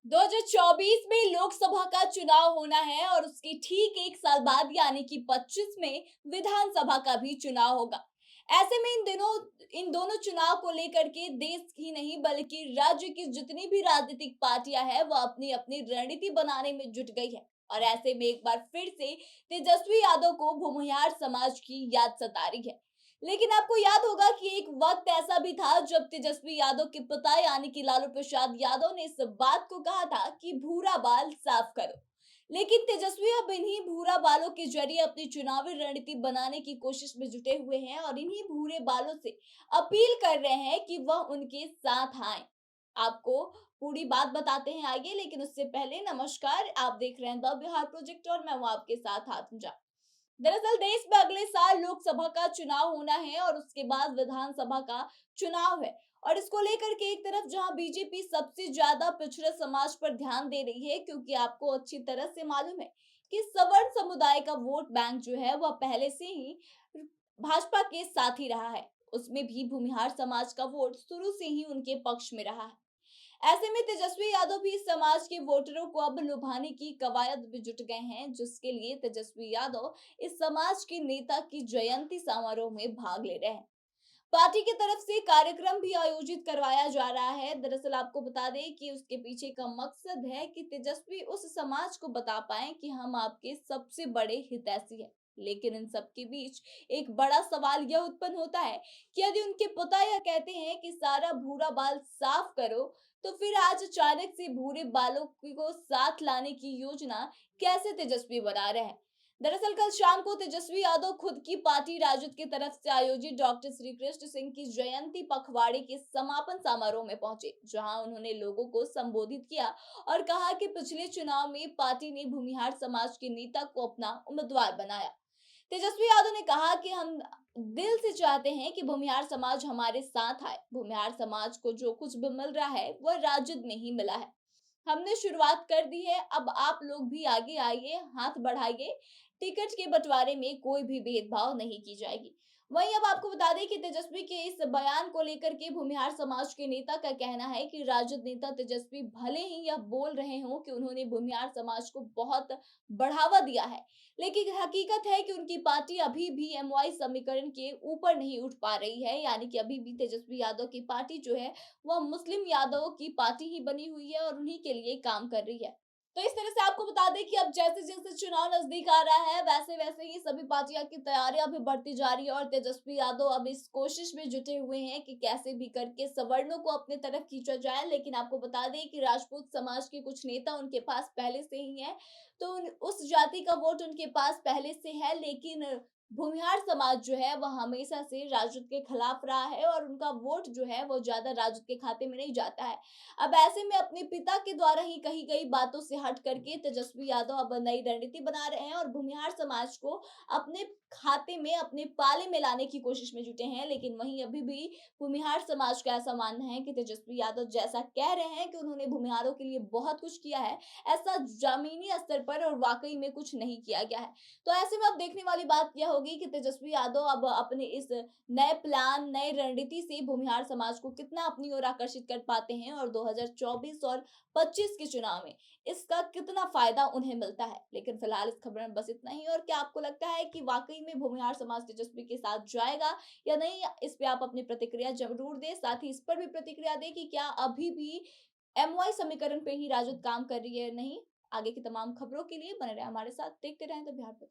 2024 में लोकसभा का चुनाव होना है और उसके ठीक 1 साल बाद यानी कि 25 में विधानसभा का भी चुनाव होगा। ऐसे में इन दोनों चुनाव को लेकर के देश ही नहीं बल्कि राज्य की जितनी भी राजनीतिक पार्टियां हैं वह अपनी अपनी रणनीति बनाने में जुट गई है। और ऐसे में एक बार फिर से तेजस्वी यादव को भूमिहार समाज की याद सता रही है। लेकिन आपको याद होगा कि एक वक्त ऐसा भी था जब तेजस्वी यादव के पिता यानी कि लालू प्रसाद यादव ने इस बात को कहा था कि भूरा बाल साफ करो। लेकिन तेजस्वी अब इन्हीं भूरा बालों के जरिए अपनी चुनावी रणनीति बनाने की कोशिश में जुटे हुए हैं और इन्हीं भूरे बालों से अपील कर रहे हैं कि वह उनके साथ आए। आपको पूरी बात बताते हैं आइए, लेकिन उससे पहले नमस्कार, आप देख रहे हैं द बिहार प्रोजेक्ट और मैं हूं आपके साथ हाथुजा। दरअसल देश में अगले साल लोकसभा का चुनाव होना है और उसके बाद विधानसभा का चुनाव है। और इसको लेकर के एक तरफ जहां बीजेपी सबसे ज्यादा पिछड़े समाज पर ध्यान दे रही है, क्योंकि आपको अच्छी तरह से मालूम है कि सवर्ण समुदाय का वोट बैंक जो है वह पहले से ही भाजपा के साथ ही रहा है। उसमें भी भूमिहार समाज का वोट शुरू से ही उनके पक्ष में रहा है। ऐसे में तेजस्वी यादव भी इस समाज के वोटरों को अब लुभाने की कवायद में जुट गए हैं, जिसके लिए तेजस्वी यादव इस समाज के नेता की जयंती समारोह में भाग ले रहे हैं। पार्टी की तरफ से कार्यक्रम भी आयोजित करवाया जा रहा है। दरअसल आपको बता दें कि उसके पीछे का मकसद है कि तेजस्वी उस समाज को बता पाए कि हम आपके सबसे बड़े हितैषी हैं। लेकिन इन सब के बीच एक बड़ा सवाल यह उत्पन्न होता है कि यदि उनके पिता यह कहते हैं कि सारा भूरा बाल साफ करो, तो फिर आज अचानक से भूरे बालों को साथ लाने की योजना कैसे तेजस्वी बना रहे हैं। दरअसल कल शाम को तेजस्वी यादव खुद की पार्टी राजद की तरफ से आयोजित डॉक्टर श्री कृष्ण सिंह की जयंती पखवाड़े के समापन समारोह में पहुंचे, जहां उन्होंने लोगों को संबोधित किया और कहा कि पिछले चुनाव में पार्टी ने भूमिहार समाज के नेता को अपना उम्मीदवार बनाया। तेजस्वी यादव ने कहा कि हम दिल से चाहते हैं कि भूमिहार समाज हमारे साथ आए। भूमिहार समाज को जो कुछ भी मिल रहा है वह राजद में ही मिला है। हमने शुरुआत कर दी है, अब आप लोग भी आगे आइए, हाथ बढ़ाइए। टिकट के बंटवारे में कोई भी भेदभाव नहीं की जाएगी। वहीं अब आपको बता दें कि तेजस्वी के इस बयान को लेकर के भूमिहार समाज के नेता का कहना है कि राजद नेता तेजस्वी भले ही यह बोल रहे हों कि उन्होंने भूमिहार समाज को बहुत बढ़ावा दिया है, लेकिन हकीकत है कि उनकी पार्टी अभी भी एमवाई समीकरण के ऊपर नहीं उठ पा रही है। यानी कि अभी भी तेजस्वी यादव की पार्टी जो है वह मुस्लिम यादवों की पार्टी ही बनी हुई है और उन्हीं के लिए काम कर रही है। तो इस तरह से आपको बता दें कि अब जैसे-जैसे चुनाव नजदीक आ रहा है, वैसे-वैसे ही सभी पार्टियां की तैयारियां भी बढ़ती जा रही है और तेजस्वी यादव अब इस कोशिश में जुटे हुए हैं कि कैसे भी करके सवर्णों को अपने तरफ खींचा जाए। लेकिन आपको बता दें कि राजपूत समाज के कुछ नेता उनके पास पहले से ही हैं, तो उस जाति का वोट उनके पास पहले से है। लेकिन भूमिहार समाज जो है वह हमेशा से राजद के खिलाफ रहा है और उनका वोट जो है वो ज्यादा राजद के खाते में नहीं जाता है। अब ऐसे में अपने पिता के द्वारा ही कही गई बातों से हट करके तेजस्वी यादव अब नई रणनीति बना रहे हैं और भूमिहार समाज को अपने खाते में, अपने पाले में लाने की कोशिश में जुटे हैं। लेकिन वहीं अभी भी भूमिहार समाज का ऐसा मानना है कि तेजस्वी यादव जैसा कह रहे हैं कि उन्होंने भूमिहारों के लिए बहुत कुछ किया है, ऐसा जमीनी स्तर पर और वाकई में कुछ नहीं किया गया है। तो ऐसे में अब देखने वाली बात यह होगी कि तेजस्वी यादव अब अपने इस नए प्लान, नई रणनीति से भूमिहार समाज को कितना अपनी ओर आकर्षित कर पाते हैं और 2024 और 25 के चुनाव में इसका कितना फायदा उन्हें मिलता है। लेकिन फिलहाल इस खबर में बस इतना ही। और क्या आपको लगता है कि वाकई में भूमिहार समाज तेजस्वी के साथ जाएगा या नहीं? इस पे आप अपनी प्रतिक्रिया जरूर दें। साथ ही इस पर भी प्रतिक्रिया दें कि क्या अभी भी एमवाई समीकरण पे ही राजद काम कर रही है या नहीं। आगे की तमाम खबरों के लिए बने रहे हमारे साथ, देखते रहें द बिहार।